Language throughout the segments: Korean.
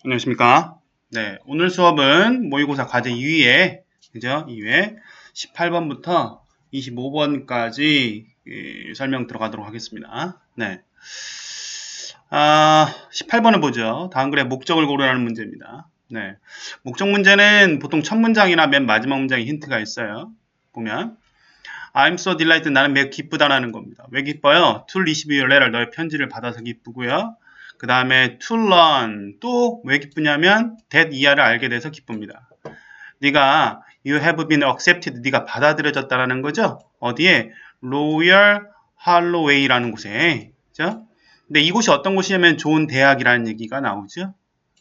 안녕하십니까. 네, 오늘 수업은 모의고사 과제 2회, 그죠? 2회 18번부터 25번까지 설명 들어가도록 하겠습니다. 네. 18번을 보죠. 다음 글의 목적을 고르라는 문제입니다. 네. 목적 문제는 보통 첫 문장이나 맨 마지막 문장에 힌트가 있어요. 보면 I'm so delighted. 나는 매우 기쁘다라는 겁니다. 왜 기뻐요? To receive your letter. 너의 편지를 받아서 기쁘고요. 그 다음에 to learn. 또 왜 기쁘냐면 that 이하를 알게 돼서 기쁩니다. 네가 you have been accepted. 네가 받아들여졌다라는 거죠. 어디에? Royal Holloway라는 곳에. 그죠? 근데 이곳이 어떤 곳이냐면 좋은 대학이라는 얘기가 나오죠.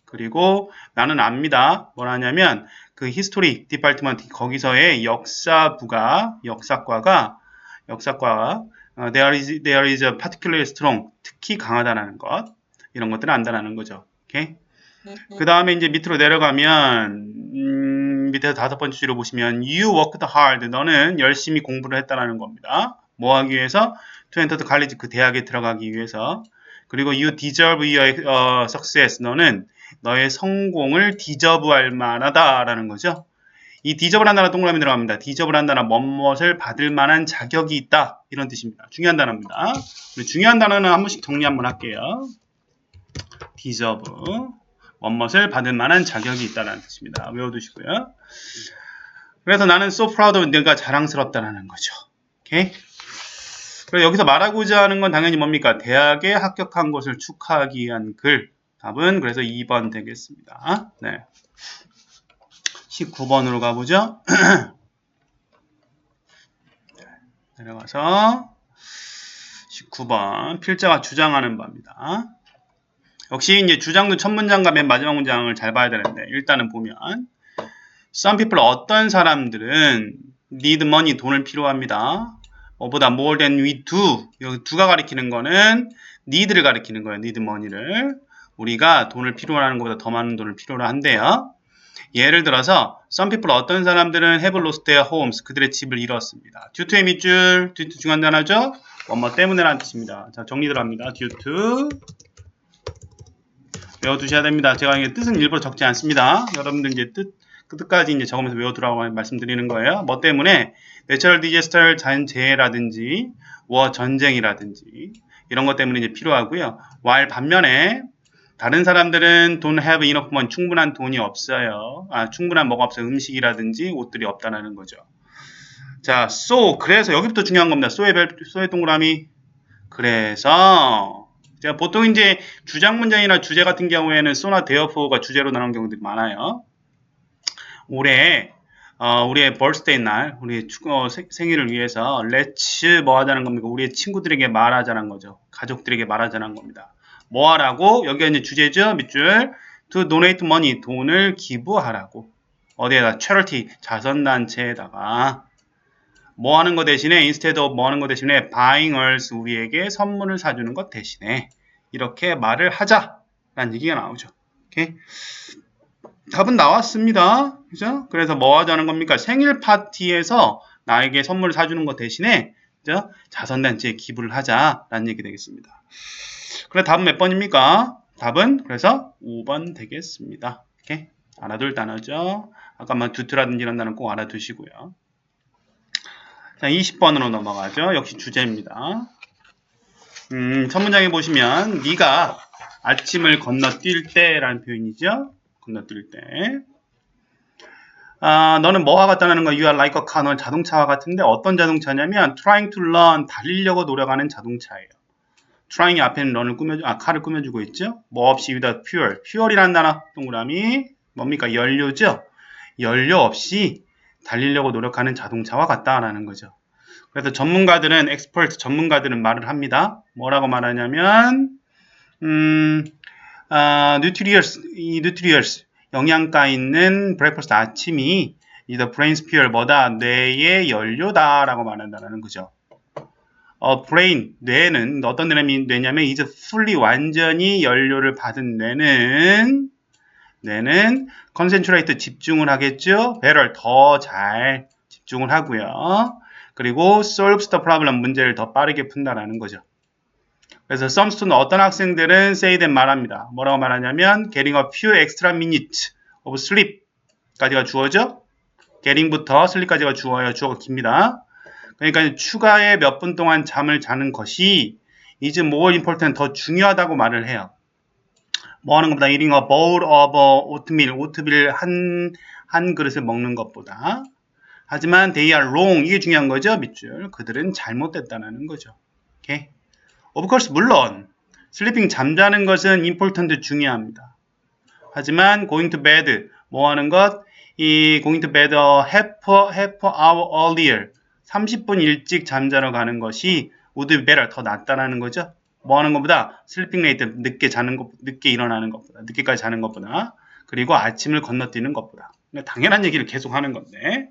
그리고 나는 압니다. 뭐라냐면 그 히스토리 디파트먼트 거기서의 역사과가 there is a particularly strong 특히 강하다라는 것 이런 것들을 안다라는 거죠. 오케이? 그 다음에 이제 밑으로 내려가면 밑에 다섯 번째 줄을 보시면 you worked hard 너는 열심히 공부를 했다라는 겁니다. 뭐 하기 위해서? to enter the college 그 대학에 들어가기 위해서. 그리고 you deserve your success 너는 너의 성공을 디저브할 만하다라는 거죠. 이 디저브를 한다는 동그라미 들어갑니다. 디저브를 한다는 뭐뭇을 받을 만한 자격이 있다 이런 뜻입니다. 중요한 단어입니다. 중요한 단어는 한 번씩 정리 한번 할게요. 디저브 뭐뭇을 받을 만한 자격이 있다는 뜻입니다. 외워두시고요. 그래서 나는 so proud of 내가 자랑스럽다라는 거죠. 오케이? 그래서 여기서 말하고자 하는 건 당연히 뭡니까? 대학에 합격한 것을 축하하기 위한 글. 답은 그래서 2번 되겠습니다. 네. 19번으로 가보죠. 내려가서 19번 필자가 주장하는 바입니다. 역시 이제 주장도 첫 문장과 맨 마지막 문장을 잘 봐야 되는데 일단은 보면 some people 어떤 사람들은 need money 돈을 필요합니다. 뭐보다 more than we do 여기 do가 가리키는 거는 need를 가리키는 거예요. need money를 우리가 돈을 필요로 하는 것보다 더 많은 돈을 필요로 한대요. 예를 들어서 some people 어떤 사람들은 have lost their homes 그들의 집을 잃었습니다. due to의 밑줄 due to 중요한 단어죠. 뭐뭐 때문에라는 뜻입니다. 자 정리 들어갑니다. due to 외워두셔야 됩니다. 제가 이게 뜻은 일부러 적지 않습니다. 여러분들 이제 뜻까지 이제 적으면서 외워두라고 말씀드리는 거예요. 뭐 때문에 내처럴 디제스터 자연재해라든지 전쟁이라든지 이런 것 때문에 이제 필요하고요. while 반면에 다른 사람들은 don't have enough money 충분한 돈이 없어요. 충분한 뭐가 없어요. 음식이라든지 옷들이 없다는 거죠. 자, so 그래서 여기부터 중요한 겁니다. so의 동그라미 그래서 제가 보통 이제 주장 문장이나 주제 같은 경우에는 so나 therefore가 주제로 나오는 경우들이 많아요. 올해 우리의 birthday 날 우리 생일을 위해서 let's 뭐 하자는 겁니까? 우리의 친구들에게 말하자는 거죠. 가족들에게 말하자는 겁니다. 뭐 하라고? 여기가 이제 주제죠. 밑줄 to donate money 돈을 기부하라고 어디에다 charity 자선단체에다가 뭐 하는 거 대신에 instead of 뭐 하는 거 대신에 buying us 우리에게 선물을 사주는 것 대신에 이렇게 말을 하자라는 얘기가 나오죠. 오케이? 답은 나왔습니다. 그죠? 그래서 뭐 하자는 겁니까? 생일 파티에서 나에게 선물을 사주는 것 대신에 그죠? 자선단체에 기부를 하자라는 얘기 되겠습니다. 그래 답은 몇 번입니까? 답은 그래서 5번 되겠습니다. 오케이? 알아둘 단어죠. 아까 뭐 두트라든지 이런 단어는 꼭 알아두시고요. 자, 20번으로 넘어가죠. 역시 주제입니다. 첫 문장에 보시면 네가 아침을 건너뛸 때라는 표현이죠. 건너뛸 때. 너는 뭐와 같다는 거야? You are like a car. 너는 자동차와 같은데 어떤 자동차냐면 trying to learn 달리려고 노력하는 자동차예요. trying이 앞에는 car를 꾸며주고 있죠. 뭐 없이 without fuel. fuel이라는 단어 동그라미 뭡니까? 연료죠. 연료 없이 달리려고 노력하는 자동차와 같다라는 거죠. 그래서 전문가들은 expert 전문가들은 말을 합니다. 뭐라고 말하냐면 nutritious 영양가 있는 breakfast 아침이 the brain's fuel 뭐다 뇌의 연료다라고 말한다는 거죠. brain 뇌는 어떤 뇌냐면 is fully 완전히 연료를 받은 뇌는 concentrate 집중을 하겠죠. better 더 잘 집중을 하고요. 그리고 solves the problem 문제를 더 빠르게 푼다라는 거죠. 그래서 some student 어떤 학생들은 say that 말합니다. 뭐라고 말하냐면 getting a few extra minutes of sleep까지가 주어죠. getting부터 sleep까지가 주어요. 주어가 깁니다. 그러니까 추가의 몇 분 동안 잠을 자는 것이 is more important, 더 중요하다고 말을 해요. 뭐 하는 것보다 eating a bowl of oatmeal, 오트밀 한 그릇을 먹는 것보다. 하지만 they are wrong, 이게 중요한 거죠. 밑줄. 그들은 잘못됐다는 거죠. 오케이. Of course, 물론 sleeping, 잠자는 것은 important, 중요합니다. 하지만 going to bed, 뭐 하는 것? 이 going to bed half hour earlier, 30분 일찍 잠자러 가는 것이 would be better, 더 낫다라는 거죠. 뭐 하는 것보다 sleeping late, 늦게 자는 것, 늦게 일어나는 것보다, 늦게까지 자는 것보다, 그리고 아침을 건너뛰는 것보다. 당연한 얘기를 계속 하는 건데.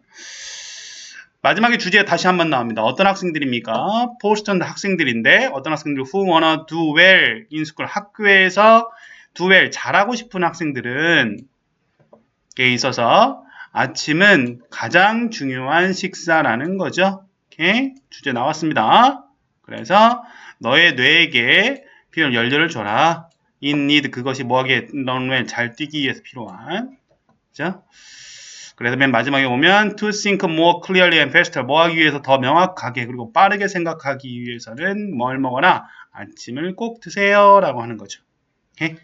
마지막에 주제 다시 한번 나옵니다. 어떤 학생들입니까? 포스턴 학생들인데, 어떤 학생들 who wanna do well in school, 학교에서 do well, 잘하고 싶은 학생들은 게 있어서 아침은 가장 중요한 식사라는 거죠. 오케이? 주제 나왔습니다. 그래서 너의 뇌에게 필요한 연료를 줘라. in need, 그것이 뭐하게 run well, 잘 뛰기 위해서 필요한. 그죠? 그래서 맨 마지막에 보면 to think more clearly and faster, 뭐 하기 위해서 더 명확하게 그리고 빠르게 생각하기 위해서는 뭘 먹어라? 아침을 꼭 드세요 라고 하는 거죠. 오케이?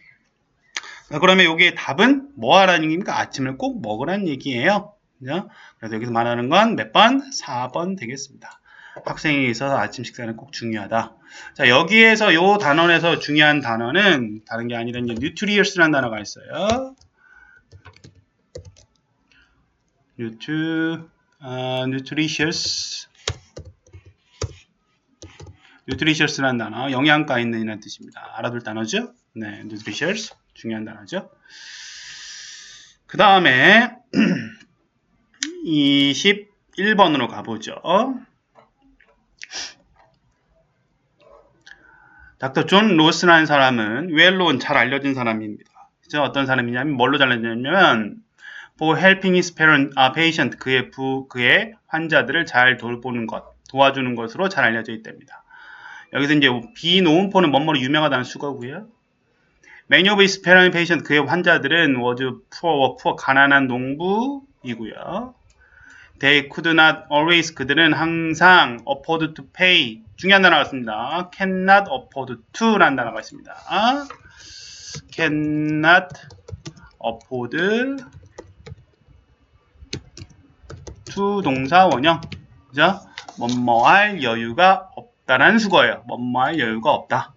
자, 그러면 여기에 답은 뭐 하라는 얘기입니까? 아침을 꼭 먹으라는 얘기예요. 그죠? 그래서 여기서 말하는 건 몇 번? 4번 되겠습니다. 학생에 있어서 아침 식사는 꼭 중요하다. 자, 여기에서 요 단원에서 중요한 단어는 다른 게 아니라 이제 nutrious라는 단어가 있어요. nutritious라는 단어, 영양가 있는 이라는 뜻입니다. 알아둘 단어죠? 네, nutritious, 중요한 단어죠. 그 다음에 21번으로 가보죠. 닥터 존 로스라는 사람은 웰론, 잘 알려진 사람입니다. 그죠? 어떤 사람이냐면 뭘로 잘 알려졌냐면 for helping his patient, 그의 환자들을 잘 돌보는 것, 도와주는 것으로 잘 알려져 있답니다. 여기서 이제 비노음포는 뭐뭐로 유명하다는 수거고요. Many of his patient, 그의 환자들은 was poor, 가난한 농부이고요. They could not always, 그들은 항상 afford to pay, 중요한 단어가 있습니다. cannot afford to 라는 단어가 있습니다. cannot afford to 동사 원형, 그죠? 뭐뭐할 여유가 없다라는 수거예요. 뭐뭐할 여유가 없다.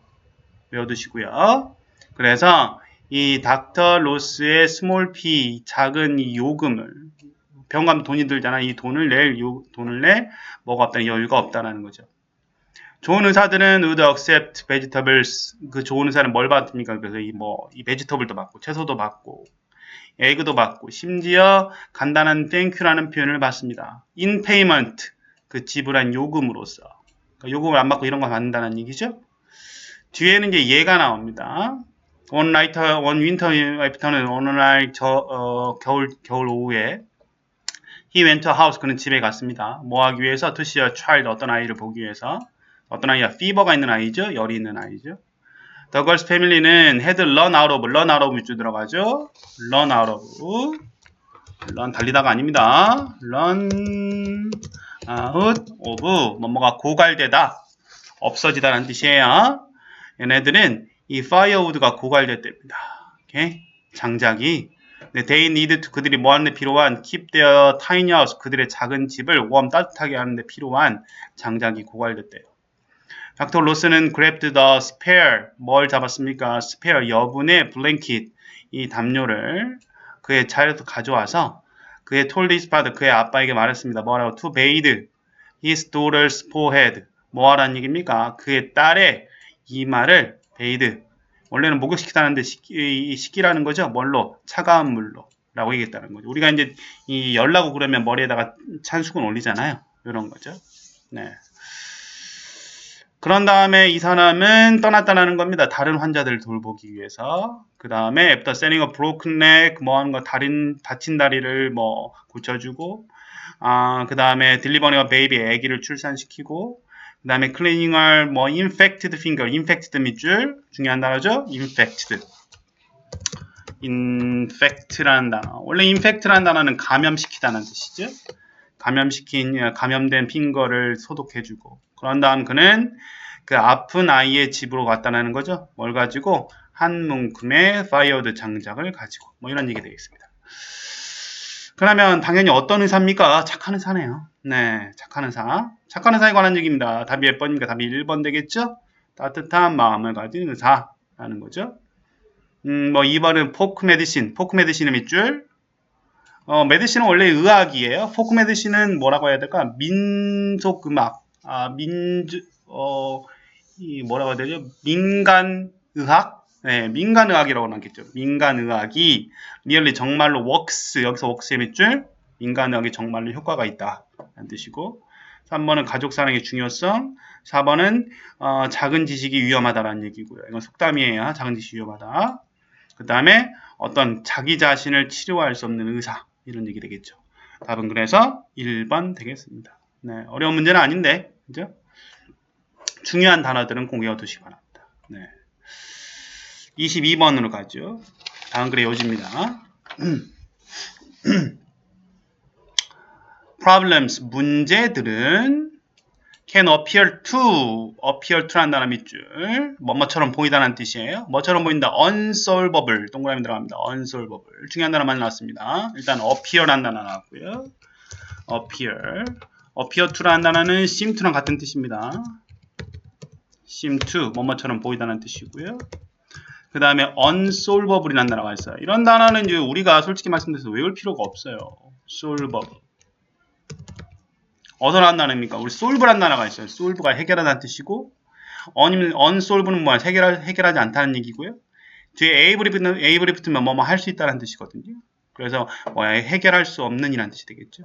외워두시고요. 그래서 이 닥터 로스의 스몰 p, 작은 이 요금을, 병원 가면 돈이 들잖아. 이 돈을 낼 뭐가 없다는 여유가 없다라는 거죠. 좋은 의사들은 would accept vegetables, 그 좋은 의사는 뭘 받습니까? 그래서 이 vegetable도 받고 채소도 받고 에그도 받고 심지어 간단한 thank유라는 표현을 받습니다. in payment, 그 지불한 요금으로서. 그러니까 요금을 안 받고 이런 거 받는다는 얘기죠. 뒤에는 이제 얘가 나옵니다. one winter after는 어느 날 겨울 오후에 he went to a house, 그는 집에 갔습니다. 뭐 하기 위해서? to see a child, 어떤 아이를 보기 위해서. 어떤 아이야? fever가 있는 아이죠. 열이 있는 아이죠. The girl's family는 had run out of 밑줄 들어가죠. run out 달리다가 아닙니다. run out of, 뭐뭐가 고갈되다, 없어지다라는 뜻이에요. 얘네들은 이 firewood가 고갈됐답니다. 오케이? 장작이. they need to, 그들이 뭐 하는데 필요한 keep their tiny house, 그들의 작은 집을 warm, 따뜻하게 하는데 필요한 장작이 고갈됐대요. 닥터 로스는 grabbed the spare, 뭘 잡았습니까? spare, 여분의 blanket, 이 담요를 그의 차에서 가져와서 그의 told his father, 그의 아빠에게 말했습니다. 뭐라고? to bathe his daughter's forehead, 뭐 하라는 얘기입니까? 그의 딸의 이마를 bathe, 원래는 목욕시키다는데 식기라는 거죠. 뭘로? 차가운 물로 라고 얘기했다는 거죠. 우리가 이제 이 열나고 그러면 머리에다가 찬 수건 올리잖아요. 이런 거죠. 네. 그런 다음에 이 사람은 떠났다는 겁니다. 다른 환자들을 돌보기 위해서. 그 다음에 after sending a broken neck, 뭐 하는 거, 다친 다리를 뭐 고쳐주고, 그 다음에 delivering a baby, 아기를 출산시키고, 그 다음에 클리닝할 뭐 infected finger, infected 밑줄 중요한 단어죠. infect라는 단어. 원래 infect라는 단어는 감염시키다는 뜻이죠. 감염된 핑거를 소독해주고 그런 다음 그는 그 아픈 아이의 집으로 갔다는 거죠. 뭘 가지고 한 문큼의 파이어드 장작을 가지고 뭐 이런 얘기 되겠습니다. 그러면 당연히 어떤 의사입니까? 착한 의사네요. 네, 착한 의사. 착한 의사에 관한 얘기입니다. 답이 몇 번입니까? 답이 1번 되겠죠? 따뜻한 마음을 가진 의사라는 거죠. 뭐 2번은 포크 메디신. 포크 메디신의 밑줄. 메디신은 원래 의학이에요. 포크 메디신은 뭐라고 해야 될까? 민속 음악. 뭐라고 해야 되죠? 민간 의학? 네, 민간 의학이라고 하겠죠. 민간 의학이 리얼리 정말로 works, 여기서 works의 밑줄. 민간 의학이 정말로 효과가 있다. 라는 뜻이고. 3번은 가족 사랑의 중요성. 4번은 작은 지식이 위험하다라는 얘기고요. 이건 속담이에요. 작은 지식이 위험하다. 그 다음에 어떤 자기 자신을 치료할 수 없는 의사. 이런 얘기 되겠죠. 답은 그래서 1번 되겠습니다. 네, 어려운 문제는 아닌데, 그죠? 중요한 단어들은 공개해 두시기 바랍니다. 네. 22번으로 가죠. 다음 글의 요지입니다. Problems, 문제들은 can appear to라는 단어 밑줄. 뭐처럼 보이다는 뜻이에요. 뭐처럼 보인다. unsolvable. 동그라미 들어갑니다. unsolvable. 중요한 단어 많이 나왔습니다. 일단 appear라는 단어 나왔고요. appear to라는 단어는 seem to랑 같은 뜻입니다. seem to. 뭐처럼 보이다는 뜻이고요. 그 다음에 unsolvable이라는 단어가 있어요. 이런 단어는 이제 우리가 솔직히 말씀드려서 외울 필요가 없어요. solvable. 어디서 나온 단어입니까? 우리 solve라는 단어가 있어요. solve가 해결하다는 뜻이고, unsolve는 뭐야? 해결하지 않다는 얘기고요. 뒤에 able이 붙으면 뭐뭐 할 수 있다는 뜻이거든요. 그래서 뭐야? 해결할 수 없는 이라는 뜻이 되겠죠.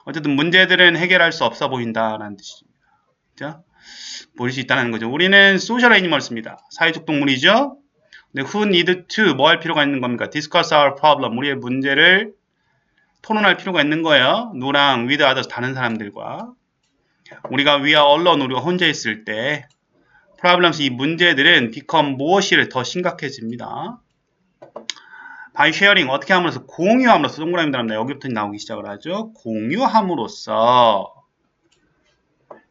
어쨌든 문제들은 해결할 수 없어 보인다라는 뜻입니다. 그죠? 보일 수 있다는 거죠. 우리는 social animals입니다. 사회적 동물이죠. 근데 who need to 뭐 할 필요가 있는 겁니까? discuss our problem. 우리의 문제를 토론할 필요가 있는 거예요. 누구랑 with others 다른 사람들과. 우리가 we are alone 우리가 혼자 있을 때 problems 이 문제들은 become 무엇이 더 심각해집니다. by sharing 어떻게 함으로써 공유함으로써 동그라미 들어갑니다. 여기부터 나오기 시작을 하죠. 공유함으로써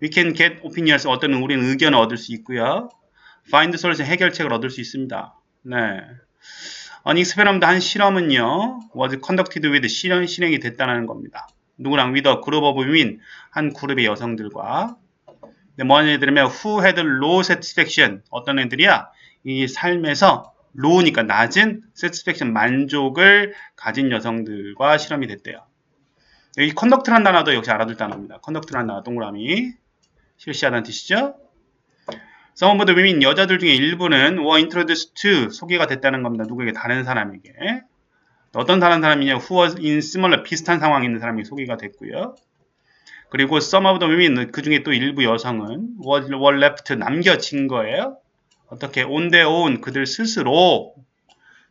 we can get opinions 어떤 우리는 의견을 얻을 수 있고요. find solution 해결책을 얻을 수 있습니다. 네. 익스페리먼트 한 실험은요, was conducted with 실행이 됐다는 겁니다. 누구랑 with a group of women 한 그룹의 여성들과. 뭐하는 애들이면 who had low satisfaction 어떤 애들이야? 이 삶에서 low니까 낮은 satisfaction 만족을 가진 여성들과 실험이 됐대요. 이 conduct라는 단어도 역시 알아둘 단어입니다. conduct라는 단어 동그라미 실시하다는 뜻이죠. Some of the women 여자들 중에 일부는 were introduced to 소개가 됐다는 겁니다. 누구에게? 다른 사람에게. 어떤 다른 사람이냐? who was in similar 비슷한 상황에 있는 사람이 소개가 됐고요. 그리고 some of the women 그 중에 또 일부 여성은 were left 남겨진 거예요. 어떻게? on their own 그들 스스로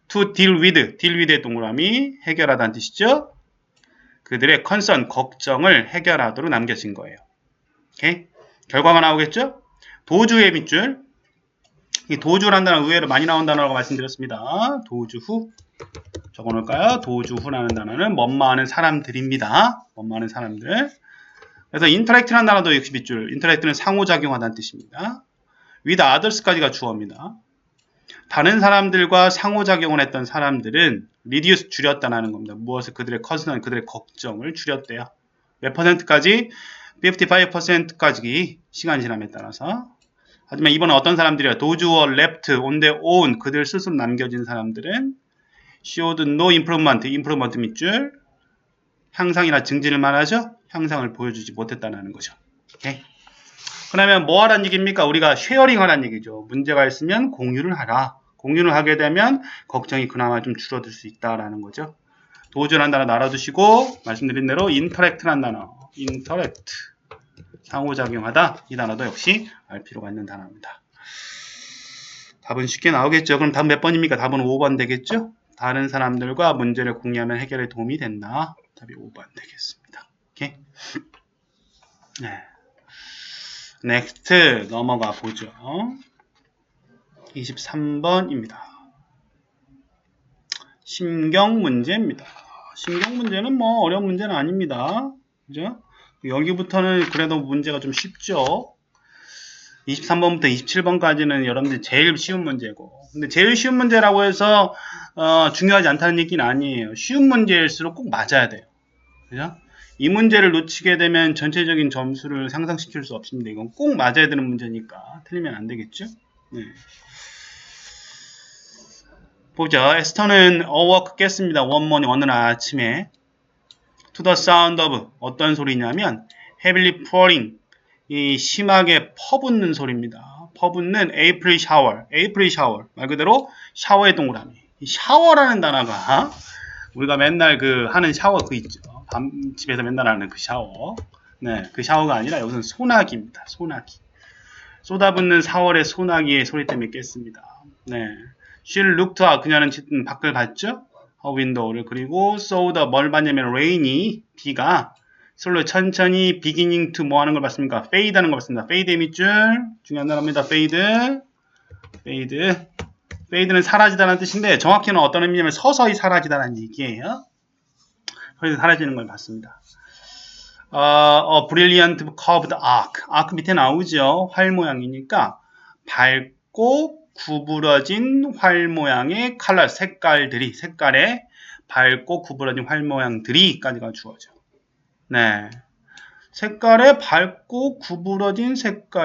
to deal with의 동그라미 해결하다는 뜻이죠. 그들의 concern 걱정을 해결하도록 남겨진 거예요. 오케이? 결과가 나오겠죠? 도주의 밑줄. 이 도주라는 단어 의외로 많이 나온 단어라고 말씀드렸습니다. 도주후. 적어놓을까요? 도주후라는 단어는 뭐뭐하는 사람들입니다. 뭐뭐하는 사람들. 그래서 interact라는 단어도 역시 밑줄. interact는 상호작용하다는 뜻입니다. with others까지가 주어입니다. 다른 사람들과 상호작용을 했던 사람들은 reduce 줄였다는 겁니다. 무엇을 그들의 concern, 그들의 걱정을 줄였대요. 몇 퍼센트까지? 55%까지 시간이 지남에 따라서. 하지만 이번에 어떤 사람들이야? those who were left on their own 그들 스스로 남겨진 사람들은 showed no improvement 밑줄 향상이나 증진을 말하죠. 향상을 보여주지 못했다는 거죠. 오케이? 그러면 뭐 하라는 얘기입니까? 우리가 쉐어링 하라는 얘기죠. 문제가 있으면 공유를 하라. 공유를 하게 되면 걱정이 그나마 좀 줄어들 수 있다라는 거죠. 도주라는 단어 알아두시고 말씀드린 대로 interact라는 단어 interact 상호작용하다 이 단어도 역시 알 필요가 있는 단어입니다. 답은 쉽게 나오겠죠. 그럼 답 몇 번입니까? 답은 5번 되겠죠? 다른 사람들과 문제를 공유하면 해결에 도움이 된다. 답이 5번 되겠습니다. 오케이? 네. next 넘어가 보죠. 23번입니다. 심경 문제입니다. 심경 문제는 뭐 어려운 문제는 아닙니다. 그죠? 여기부터는 그래도 문제가 좀 쉽죠. 23번부터 27번까지는 여러분들이 제일 쉬운 문제고, 근데 제일 쉬운 문제라고 해서 중요하지 않다는 얘기는 아니에요. 쉬운 문제일수록 꼭 맞아야 돼요. 그죠? 이 문제를 놓치게 되면 전체적인 점수를 상승시킬 수 없습니다. 이건 꼭 맞아야 되는 문제니까 틀리면 안 되겠죠? 네. 보죠. 에스터는 어워크 깼습니다. 원모닝 어느 날 아침에 to the sound of 어떤 소리냐면 heavily pouring 이 심하게 퍼붓는 소리입니다. 퍼붓는 에이프릴 샤워, 에이프릴 샤워 말 그대로 샤워의 동그라미. 이 샤워라는 단어가 우리가 맨날 그 하는 샤워 그 있죠. 집에서 맨날 하는 그 샤워. 네, 그 샤워가 아니라 여기서는 소나기입니다. 소나기. 쏟아붓는 4월의 소나기의 소리 때문에 깼습니다. 네. She looked out. 그녀는 밖을 봤죠. 윈도우를. 그리고 saw the 뭘 봤냐면 rain이 비가 솔로 천천히 beginning to 뭐 하는 걸 봤습니까? fade 하는 걸 봤습니다. fade의 밑줄 중요한 단어입니다. fade. fade는 사라지다는 뜻인데 정확히는 어떤 의미냐면 서서히 사라지다는 얘기예요. 서서히 사라지는 걸 봤습니다. brilliant curved arc. arc 밑에 나오죠. 활 모양이니까 밝고 구부러진 활 모양의 컬러 색깔들이 색깔의 밝고 구부러진 활 모양들이까지가 주어져. 네. 색깔의 밝고 구부러진 색깔의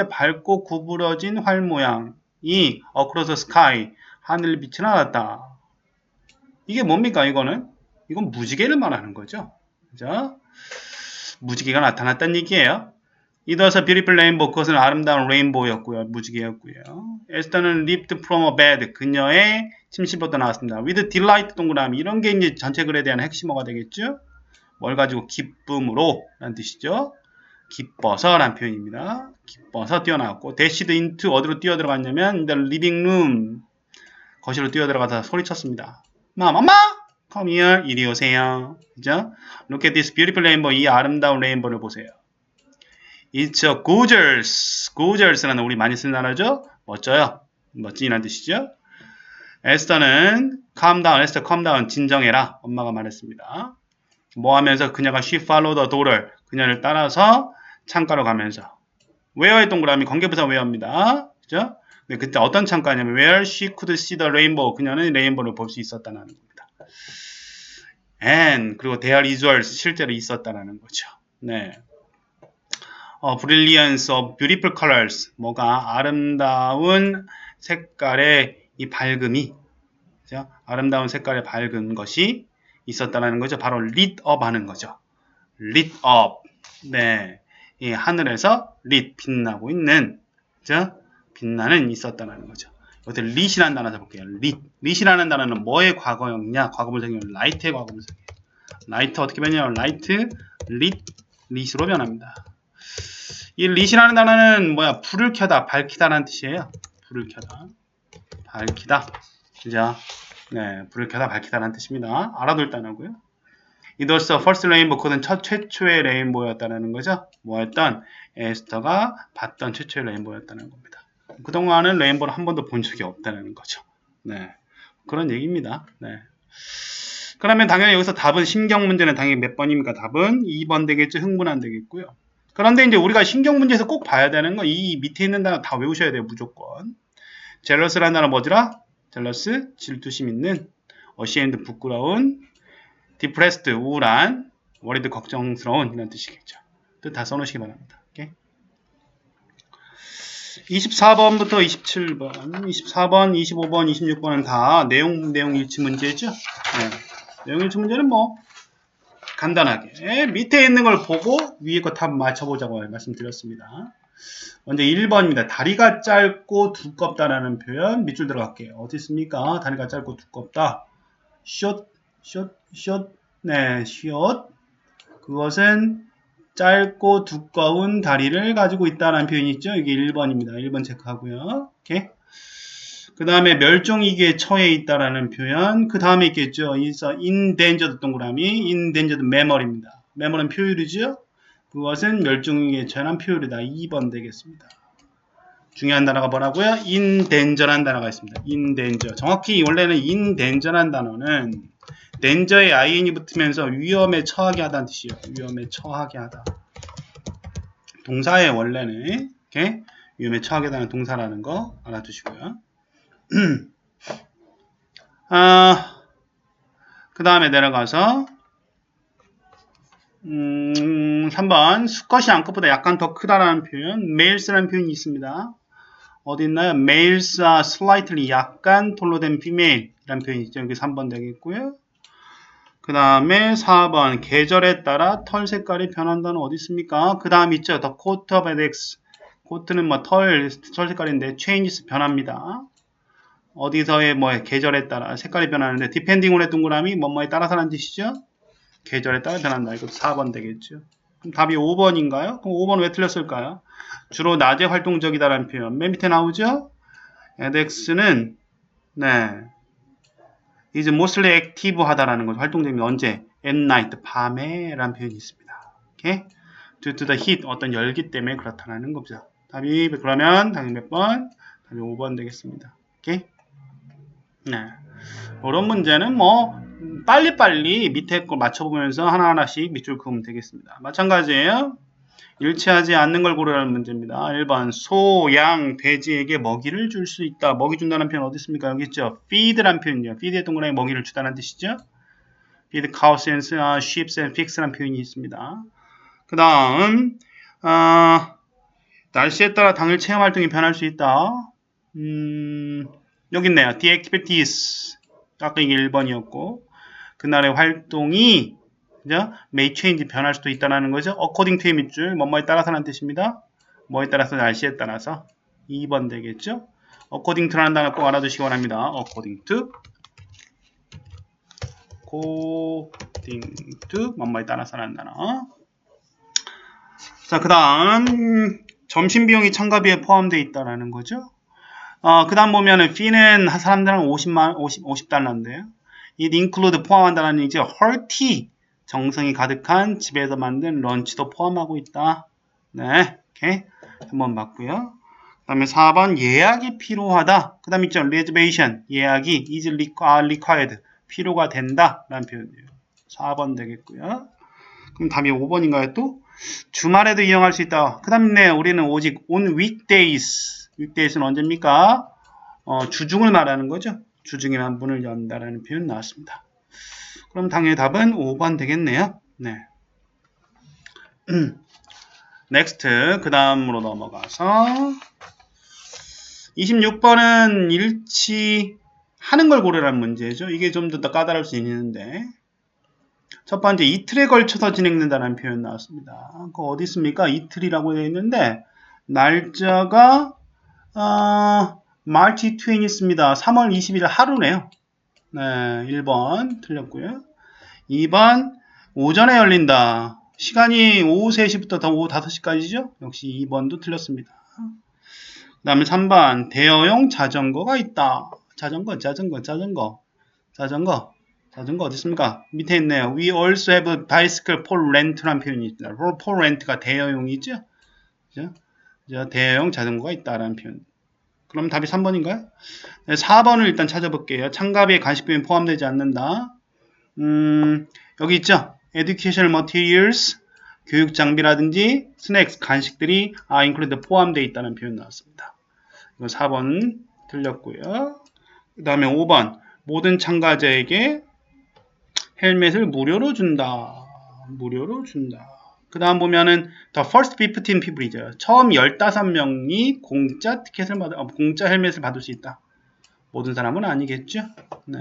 밝고 구부러진 활 모양이 across the sky 하늘을 빛이 나왔다. 이게 뭡니까 이거는? 이건 무지개를 말하는 거죠. 그죠? 무지개가 나타났다는 얘기예요. It was a beautiful rainbow. 그것은 아름다운 레인보우였고요. 무지개였고요. 에스터는 leaped from a bed. 그녀의 침실부터 나왔습니다. With delight 동그라미. 이런 게 이제 전체 글에 대한 핵심어가 되겠죠. 뭘 가지고 기쁨으로 라는 뜻이죠. 기뻐서 라는 표현입니다. 기뻐서 뛰어나왔고 dashed into 어디로 뛰어들어갔냐면 the living room. 거실로 뛰어들어가서 소리쳤습니다. 엄마! Come here. 이리 오세요. 그죠? Look at this beautiful rainbow. 이 아름다운 레인보우를 보세요. It's a gorgeous. gorgeous라는 우리 많이 쓰는 단어죠. 멋져요. 멋진이라는 뜻이죠. 에스터는 calm down. 에스터 calm down. 진정해라. 엄마가 말했습니다. 뭐 하면서 그녀가 she followed the daughter. 그녀를 따라서 창가로 가면서 where의 동그라미 관계부사 where입니다. 그죠? 네, 그때 어떤 창가냐면 where she could see the rainbow. 그녀는 레인보우를 볼 수 있었다는 겁니다. And 그리고 there is 실제로 있었다는 거죠. 네. brilliance of beautiful colors. 뭐가 아름다운 색깔의 이 밝음이 그죠? 아름다운 색깔의 밝은 것이 있었다는 거죠. 바로 lit up 하는 거죠. lit up. 네. 이 하늘에서 lit 빛나고 있는 그죠? 빛나는 있었다는 거죠. 여기서 lit이라는 단어 잡을게요. lit이라는 단어는 뭐의 과거형이냐? 과거분사형이에요. light의 과거분사형이에요. light 어떻게 변해요? light, lit으로 변합니다. 이 lit이라는 단어는 뭐야? 불을 켜다, 밝히다라는 뜻이에요. 불을 켜다, 밝히다. 그죠? 네, 불을 켜다, 밝히다라는 뜻입니다. 알아둘 단어고요. It was the first rainbow. 그것은 최초의 레인보우였다는 거죠. 뭐였던? 에스터가 봤던 최초의 레인보우였다는 겁니다. 그동안은 레인보우를 한 번도 본 적이 없다는 거죠. 네, 그런 얘기입니다. 네. 그러면 당연히 여기서 답은 심경 문제는 당연히 몇 번입니까? 답은 2번 되겠죠. 흥분 안 되겠고요. 그런데 이제 우리가 심경 문제에서 꼭 봐야 되는 건 이 밑에 있는 단어 다 외우셔야 돼요. 무조건. jealous라는 단어 뭐더라? jealous, 질투심 있는, ashamed, 부끄러운, depressed, 우울한, worried, 걱정스러운 이런 뜻이겠죠. 뜻 다 써놓으시기 바랍니다. 오케이? 24번부터 27번, 24번, 25번, 26번은 다 내용 일치 문제죠. 네. 내용 일치 문제는 뭐 간단하게 밑에 있는 걸 보고 위에 거 다 맞춰보자고 말씀드렸습니다. 먼저 1번입니다. 다리가 짧고 두껍다라는 표현 밑줄 들어갈게요. 어디 있습니까? 다리가 짧고 두껍다. short. 네, short. 그것은 짧고 두꺼운 다리를 가지고 있다는 표현이 있죠. 이게 1번입니다. 1번 체크하고요. 오케이. 그 다음에 멸종위기에 처해 있다라는 표현. 그 다음에 있겠죠. endangered 동그라미, endangered mammal입니다. mammal은 표율이죠. 그것은 멸종위기에 처한 표율이다. 2번 되겠습니다. 중요한 단어가 뭐라고요? in danger란 단어가 있습니다. in danger. 정확히 원래는 in danger란 단어는 danger에 in이 붙으면서 위험에 처하게 하다는 뜻이에요. 위험에 처하게 하다. 동사의 원래는 이렇게 위험에 처하게 하다는 동사라는 거 알아두시고요. 그 다음에 내려가서 3번 수컷이 암컷보다 약간 더 크다라는 표현 males라는 표현이 있습니다. 어디 있나요? males are slightly 약간 taller than female 이라는 표현이 있죠. 여기 3번 되겠고요. 그 다음에 4번 계절에 따라 털 색깔이 변한다는 어디 있습니까? 그 다음 있죠. The coat of X 코트는 뭐 털 색깔인데 changes 변합니다. 어디서의 뭐 계절에 따라 색깔이 변하는데 depending온의 동그라미 뭐뭐에 따라서라는 뜻이죠. 계절에 따라 변한다. 이것도 4번 되겠죠. 그럼 답이 5번인가요? 그럼 5번 왜 틀렸을까요? 주로 낮에 활동적이다라는 표현. 맨 밑에 나오죠? edX는 is mostly active 하다라는 거죠. 활동적인 언제? at night, 밤에 라는 표현이 있습니다. 오케이? due to the heat, 어떤 열기 때문에 그렇다는 겁니다. 답이 그러면 당연히 몇 번? 답이 5번 되겠습니다. 오케이? 네. 이런 문제는 뭐 빨리빨리 밑에 거 맞춰보면서 하나하나씩 밑줄 그으면 되겠습니다. 마찬가지예요. 일치하지 않는 걸 고르라는 문제입니다. 1번 소, 양, 돼지에게 먹이를 줄 수 있다. 먹이 준다는 표현 어디 있습니까? 여기 있죠. feed라는 표현이요. feed의 동그라미 먹이를 주다는 뜻이죠. feed cows and sheep and pigs라는 표현이 있습니다. 그 다음 날씨에 따라 당일 체험 활동이 변할 수 있다. 여기 있네요. The activities 아까 이게 1번이었고 그날의 활동이 그죠? may change 변할 수도 있다는 거죠. according to의 밑줄 뭐뭐에 따라서라는 뜻입니다. 뭐에 따라서 날씨에 따라서 2번 되겠죠. according to라는 단어 꼭 알아두시기 바랍니다. according to 뭐뭐에 따라서라는 단어. 자, 그 다음 점심 비용이 참가비에 포함되어 있다라는 거죠. 그 다음 보면은 fee는 사람들은 50달러인데요. it include 포함한다는 얘기죠. hearty 정성이 가득한 집에서 만든 런치도 포함하고 있다. 네, 오케이. 한번 봤고요. 그 다음에 4번 예약이 필요하다. 그 다음 있죠. reservation 예약이 is required 필요가 된다 라는 표현이에요. 4번 되겠고요. 그럼 답이 5번인가요 또? 주말에도 이용할 수 있다. 그 다음에 우리는 오직 on weekdays weekdays는 언제입니까? 주중을 말하는 거죠. 주중에만 문을 연다라는 표현 나왔습니다. 그럼 당연히 답은 5번 되겠네요. 네. next 그 다음으로 넘어가서 26번은 일치하는 걸 고르라는 문제죠. 이게 좀 더 까다로울 수 있는데 첫 번째 이틀에 걸쳐서 진행된다는 표현 나왔습니다. 그거 어디 있습니까? 이틀이라고 되어 있는데 날짜가 마치 20 있습니다. 3월 20일 하루네요. 네, 1번 틀렸고요. 2번 오전에 열린다. 시간이 오후 3시부터 오후 5시까지죠? 역시 2번도 틀렸습니다. 그 다음에 3번 대여용 자전거가 있다. 자전거 어디 있습니까? 밑에 있네요. We also have bicycle for rent라는 표현이 있다. for rent가 대여용이죠? 그죠? 대여용 자전거가 있다라는 표현. 그럼 답이 3번인가요? 네, 4번을 일단 찾아볼게요. 참가비에 간식비는 포함되지 않는다. 여기 있죠? Educational materials, 교육 장비라든지 스낵스, 간식들이 included 포함되어 있다는 표현 나왔습니다. 이거 4번 틀렸고요. 그 다음에 5번 모든 참가자에게 헬멧을 무료로 준다. 그 다음 보면은 the first 15 people이죠. 처음 15명이 공짜 헬멧을 받을 수 있다. 모든 사람은 아니겠죠? 네.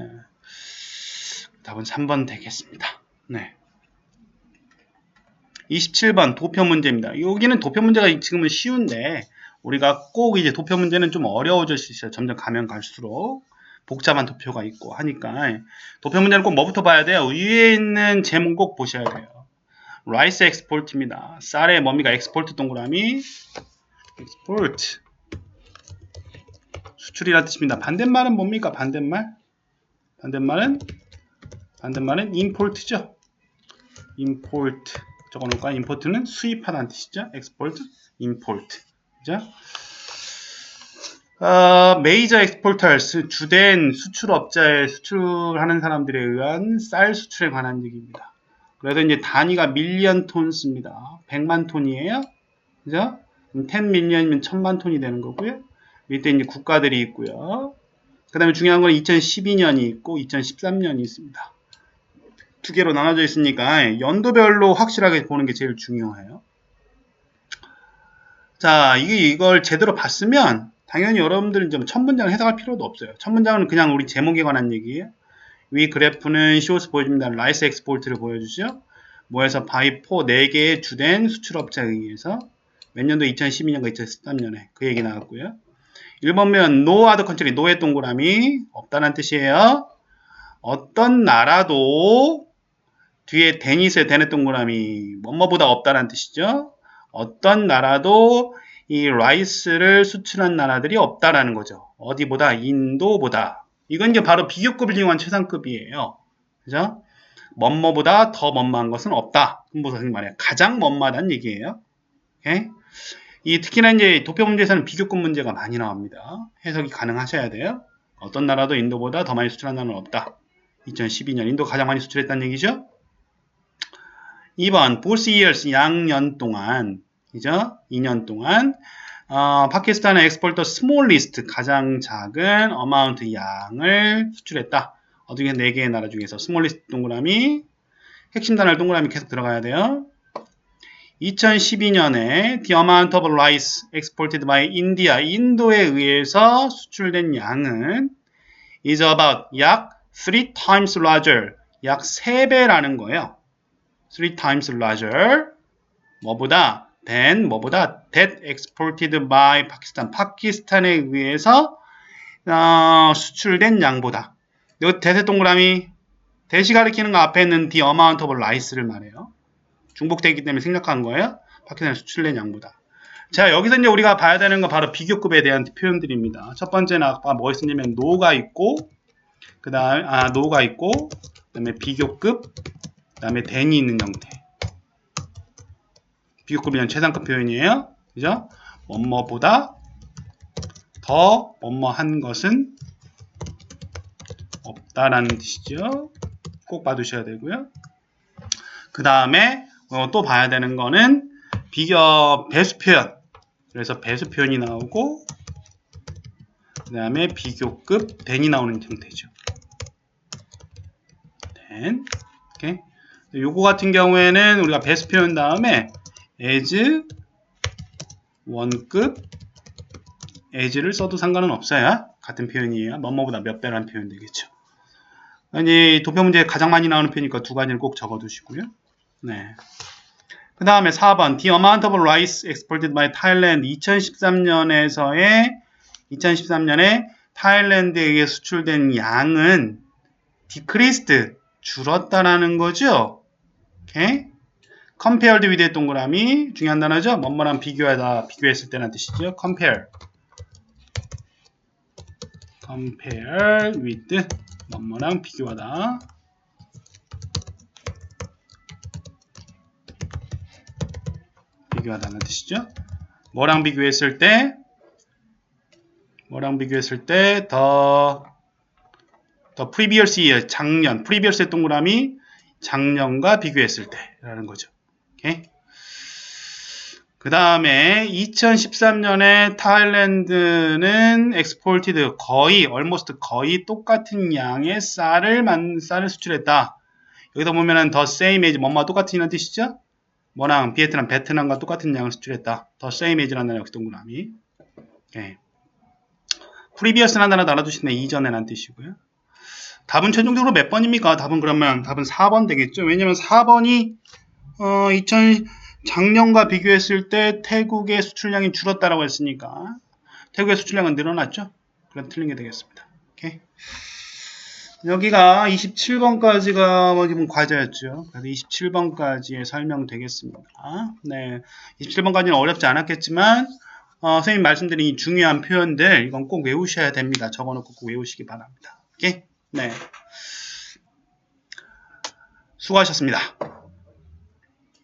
답은 3번 되겠습니다. 네. 27번 도표 문제입니다. 여기는 도표 문제가 지금은 쉬운데 우리가 꼭 이제 도표 문제는 좀 어려워질 수 있어요. 점점 가면 갈수록 복잡한 도표가 있고 하니까 도표 문제는 꼭 뭐부터 봐야 돼요? 위에 있는 제목 꼭 보셔야 돼요. 라이스 엑스포트입니다. 쌀의 뭡니까? 엑스포트 동그라미 엑스포트 수출이라는 뜻입니다. 반대말은 뭡니까? 반대말은 임포트죠. 임포트 적어놓을까? import는 수입하다는 뜻이죠. export, import. 그죠? major exporters, 주된 수출업자에 수출하는 사람들에 의한 쌀 수출에 관한 얘기입니다. 그래서 이제 단위가 밀리언 톤스입니다. 100만 톤이에요. 그죠? 10 밀리언이면 1000만 톤이 되는 거고요. 밑에 이제 국가들이 있고요. 그 다음에 중요한 건 2012년이 있고 2013년이 있습니다. 두 개로 나눠져 있으니까 연도별로 확실하게 보는 게 제일 중요해요. 자, 이걸 제대로 봤으면 당연히 여러분들은 좀 첫 문장을 해석할 필요도 없어요. 첫 문장은 그냥 우리 제목에 관한 얘기예요. 위 그래프는 쇼스 보여줍니다. 라이스 엑스포트를 보여주죠. 뭐에서 바이 포 4개의 주된 수출업자에 의해서 몇 년도 2012년과 2013년에 그 얘기 나왔고요. 1번면 no other country, no의 동그라미 없다는 뜻이에요. 어떤 나라도 뒤에 than이 있어요. than의 동그라미 뭐뭐보다 없다는 뜻이죠. 어떤 나라도 이 라이스를 수출한 나라들이 없다라는 거죠. 어디보다? 인도보다. 이건 이제 바로 비교급을 이용한 최상급이에요. 그죠? 뭐뭐보다 더 뭐뭐한 것은 없다. 무슨 말이야? 가장 뭐뭐하다는 얘기예요. 오케이? 특히나 이제 도표 문제에서는 비교급 문제가 많이 나옵니다. 해석이 가능하셔야 돼요. 어떤 나라도 인도보다 더 많이 수출한 나라는 없다. 2012년 인도 가장 많이 수출했다는 얘기죠. 2번 both years 양년 동안 그죠? 2년 동안 파키스탄은 export the smallest 가장 작은 amount 양을 수출했다. 어떻게 4개의 나라 중에서 smallest 동그라미 핵심 단어를 동그라미 계속 들어가야 돼요. 2012년에 the amount of rice exported by India 인도에 의해서 수출된 양은 is about 약 3 times larger 약 3배라는 거예요. 3 times larger 뭐보다 than 뭐보다 that exported by Pakistan 파키스탄에 의해서 수출된 양보다 여기 대세 동그라미 대시 가리키는 거 앞에 있는 the amount of rice를 말해요. 중복되기 때문에 생략한 거예요. 파키스탄에 수출된 양보다. 자, 여기서 이제 우리가 봐야 되는 건 바로 비교급에 대한 표현들입니다. 첫 번째는 아까 뭐 있었냐면 no가 있고 그다음에 no가 있고 그다음에 비교급 그다음에 than이 있는 형태. 비교급이란 최상급 표현이에요. 그죠? 뭐뭐보다 더 뭐뭐한 것은 없다라는 뜻이죠. 꼭 봐두셔야 되고요. 그 다음에 또 봐야 되는 거는 배수 표현. 그래서 배수 표현이 나오고 그 다음에 비교급 than이 나오는 형태죠. then. 오케이. 요거 같은 경우에는 우리가 배수 표현 다음에 as 원급 as를 써도 상관은 없어요. 같은 표현이에요. 뭐뭐보다 몇 배라는 표현 되겠죠. 이제 도표 문제에 가장 많이 나오는 표현이니까 두 가지를 꼭 적어 두시고요. 네. 그 다음에 4번 The amount of rice exported by Thailand 2013년에 타일랜드에 의해 수출된 양은 decreased 줄었다라는 거죠. 오케이? compared with의 동그라미 중요한 단어죠. 뭐뭐랑 비교하다 비교했을 때라는 뜻이죠. compare with 뭐뭐랑 비교하다. 비교하다는 뜻이죠. 뭐랑 비교했을 때 더 previous year 작년 previous의 동그라미 작년과 비교했을 때라는 거죠. 오케이? 그 다음에 2013년에 타일랜드는 exported almost 거의 똑같은 양의 쌀을 수출했다. 여기서 보면은 the same as 뭐뭐 똑같은 이라는 뜻이죠? 뭐랑 베트남과 똑같은 양을 수출했다. the same as라는 단어 역시 동그라미. 오케이. previous라는 단어 알아두시면 이전에라는 뜻이고요. 답은 최종적으로 몇 번입니까? 답은 4번 되겠죠. 왜냐면 4번이 작년과 비교했을 때 태국의 수출량이 줄었다라고 했으니까 태국의 수출량은 늘어났죠. 그럼 틀린 게 되겠습니다. 오케이. 여기가 27번까지가 과제였죠. 그래서 27번까지의 설명 되겠습니다. 네, 27번까지는 어렵지 않았겠지만 선생님 말씀드린 이 중요한 표현들 이건 꼭 외우셔야 됩니다. 적어놓고 꼭 외우시기 바랍니다. 오케이? 네, 수고하셨습니다.